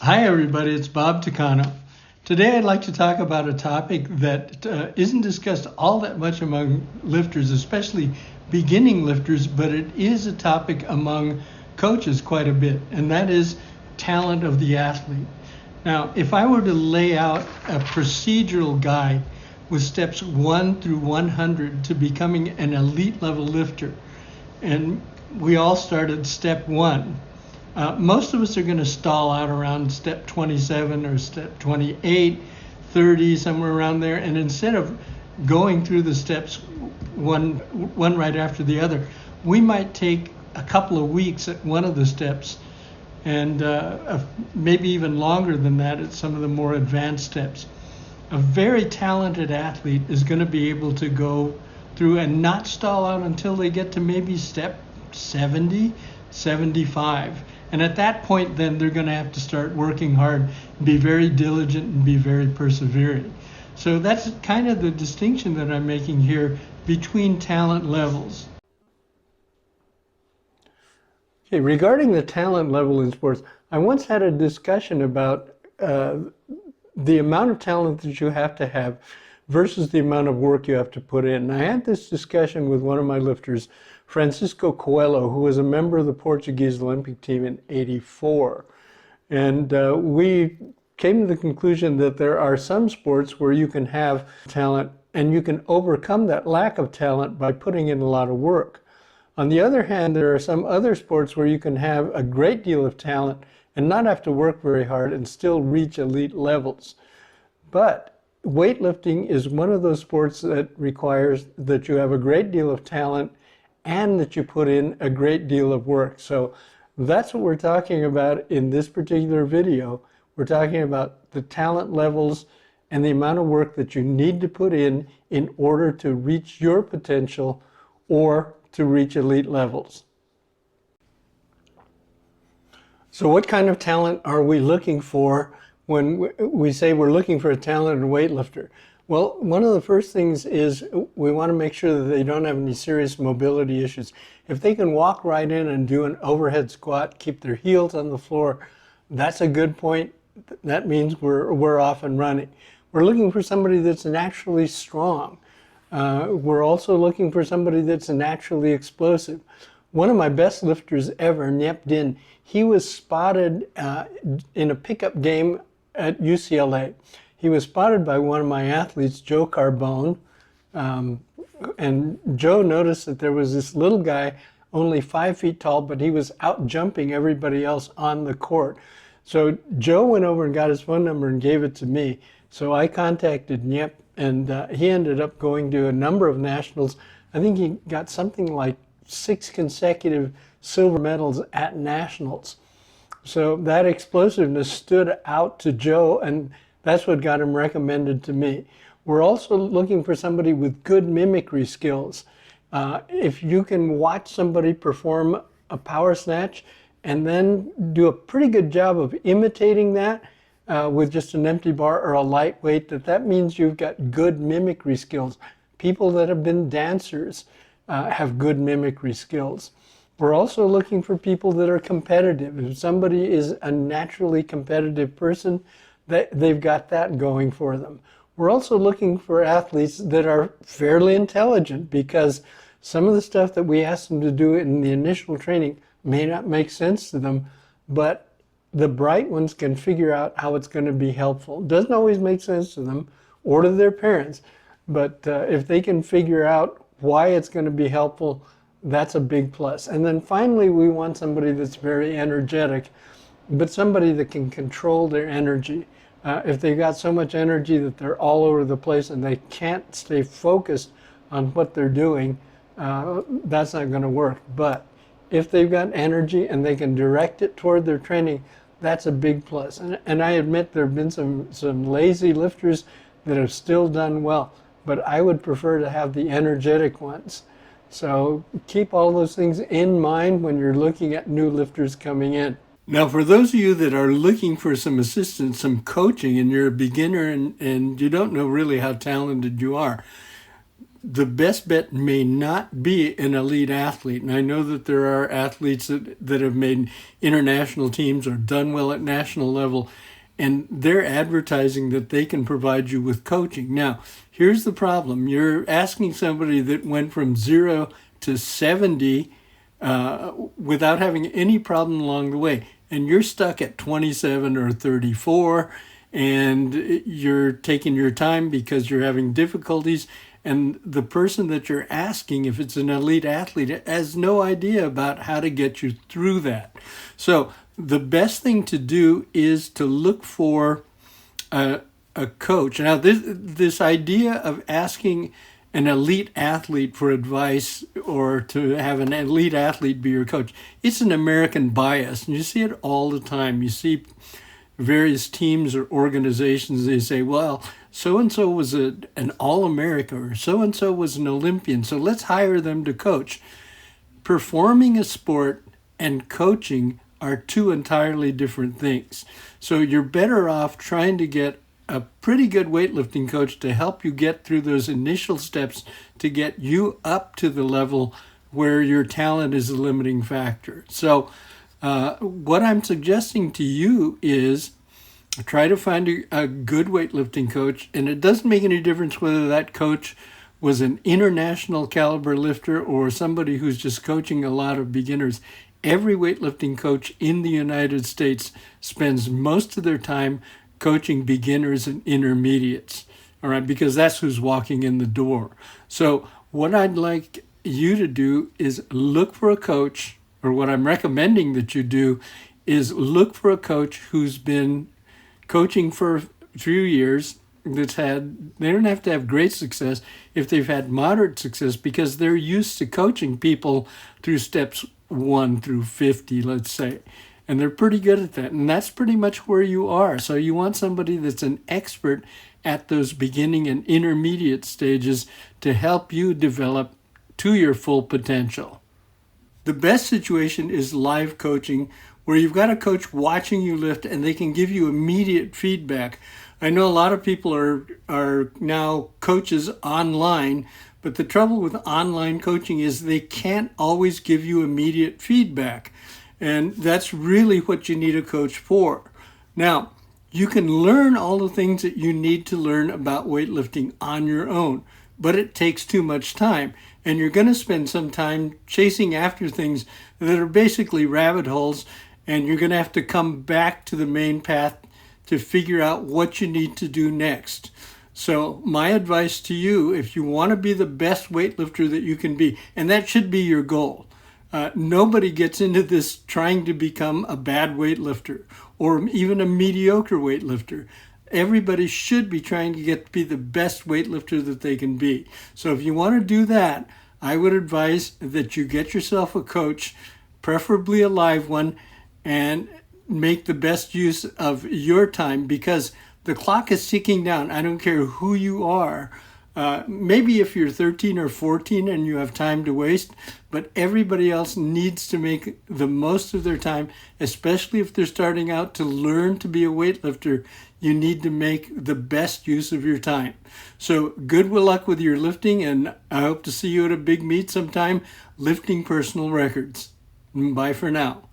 Hi everybody, it's Bob Takano. Today I'd like to talk about a topic that isn't discussed all that much among lifters, especially beginning lifters, but it is a topic among coaches quite a bit, and that is talent of the athlete. Now, if I were to lay out a procedural guide with steps 1 through 100 to becoming an elite level lifter, and we all start at step 1, most of us are going to stall out around step 27 or step 28, 30, somewhere around there. And instead of going through the steps one right after the other, we might take a couple of weeks at one of the steps and maybe even longer than that at some of the more advanced steps. A very talented athlete is going to be able to go through and not stall out until they get to maybe step 70, 75. And at that point, then they're going to have to start working hard, be very diligent, and be very persevering. So that's kind of the distinction that I'm making here between talent levels. Okay, regarding the talent level in sports, I once had a discussion about the amount of talent that you have to have versus the amount of work you have to put in. And I had this discussion with one of my lifters, Francisco Coelho, who was a member of the Portuguese Olympic team in '84. And we came to the conclusion that there are some sports where you can have talent and you can overcome that lack of talent by putting in a lot of work. On the other hand, there are some other sports where you can have a great deal of talent and not have to work very hard and still reach elite levels. But weightlifting is one of those sports that requires that you have a great deal of talent and that you put in a great deal of work. So that's what we're talking about in this particular video. We're talking about the talent levels and the amount of work that you need to put in order to reach your potential or to reach elite levels. So what kind of talent are we looking for when we say we're looking for a talented weightlifter? Well, one of the first things is we want to make sure that they don't have any serious mobility issues. If they can walk right in and do an overhead squat, keep their heels on the floor, that's a good point. That means we're off and running. We're looking for somebody that's naturally strong. We're also looking for somebody that's naturally explosive. One of my best lifters ever, Nyep Din, he was spotted in a pickup game at UCLA. He was spotted by one of my athletes, Joe Carbone, and Joe noticed that there was this little guy, only 5 feet tall, but he was out jumping everybody else on the court. So Joe went over and got his phone number and gave it to me. So I contacted Nyep, and he ended up going to a number of nationals. I think he got something like 6 consecutive silver medals at nationals. So that explosiveness stood out to Joe, and that's what got him recommended to me. We're also looking for somebody with good mimicry skills. If you can watch somebody perform a power snatch and then do a pretty good job of imitating that with just an empty bar or a lightweight, that means you've got good mimicry skills. People that have been dancers have good mimicry skills. We're also looking for people that are competitive. If somebody is a naturally competitive person, they've got that going for them. We're also looking for athletes that are fairly intelligent, because some of the stuff that we ask them to do in the initial training may not make sense to them, but the bright ones can figure out how it's going to be helpful. It doesn't always make sense to them or to their parents, but if they can figure out why it's going to be helpful, that's a big plus. And then finally, we want somebody that's very energetic, but somebody that can control their energy. If they've got so much energy that they're all over the place and they can't stay focused on what they're doing, that's not going to work. But if they've got energy and they can direct it toward their training, that's a big plus. And I admit there have been some lazy lifters that have still done well, but I would prefer to have the energetic ones. So keep all those things in mind when you're looking at new lifters coming in. Now, for those of you that are looking for some assistance, some coaching, and you're a beginner and you don't know really how talented you are, the best bet may not be an elite athlete. And I know that there are athletes that have made international teams or done well at national level, and they're advertising that they can provide you with coaching. Now, here's the problem. You're asking somebody that went from 0 to 70 without having any problem along the way, and you're stuck at 27 or 34, and you're taking your time because you're having difficulties, and the person that you're asking, if it's an elite athlete, has no idea about how to get you through that. So the best thing to do is to look for a coach. Now, this idea of asking an elite athlete for advice or to have an elite athlete be your coach, it's an American bias, and you see it all the time. You see various teams or organizations, they say, well, so-and-so was an All-America, or so-and-so was an Olympian, so let's hire them to coach. Performing a sport and coaching are two entirely different things. So you're better off trying to get a pretty good weightlifting coach to help you get through those initial steps to get you up to the level where your talent is a limiting factor. So what I'm suggesting to you is try to find a good weightlifting coach, and it doesn't make any difference whether that coach was an international caliber lifter or somebody who's just coaching a lot of beginners. Every weightlifting coach in the United States spends most of their time coaching beginners and intermediates, all right, because that's who's walking in the door. So what I'd like you to do is look for a coach, or what I'm recommending that you do is look for a coach who's been coaching for a few years, they don't have to have great success if they've had moderate success, because they're used to coaching people through steps 1 through 50, let's say. And they're pretty good at that. And that's pretty much where you are. So you want somebody that's an expert at those beginning and intermediate stages to help you develop to your full potential. The best situation is live coaching, where you've got a coach watching you lift and they can give you immediate feedback. I know a lot of people are now coaches online, but the trouble with online coaching is they can't always give you immediate feedback. And that's really what you need a coach for. Now, you can learn all the things that you need to learn about weightlifting on your own, but it takes too much time. And you're going to spend some time chasing after things that are basically rabbit holes, and you're going to have to come back to the main path to figure out what you need to do next. So my advice to you, if you want to be the best weightlifter that you can be, and that should be your goal, nobody gets into this trying to become a bad weightlifter or even a mediocre weightlifter. Everybody should be trying to get to be the best weightlifter that they can be. So if you want to do that, I would advise that you get yourself a coach, preferably a live one, and make the best use of your time, because the clock is ticking down. I don't care who you are. Maybe if you're 13 or 14 and you have time to waste, but everybody else needs to make the most of their time, especially if they're starting out to learn to be a weightlifter. You need to make the best use of your time. So good luck with your lifting, and I hope to see you at a big meet sometime, lifting personal records. Bye for now.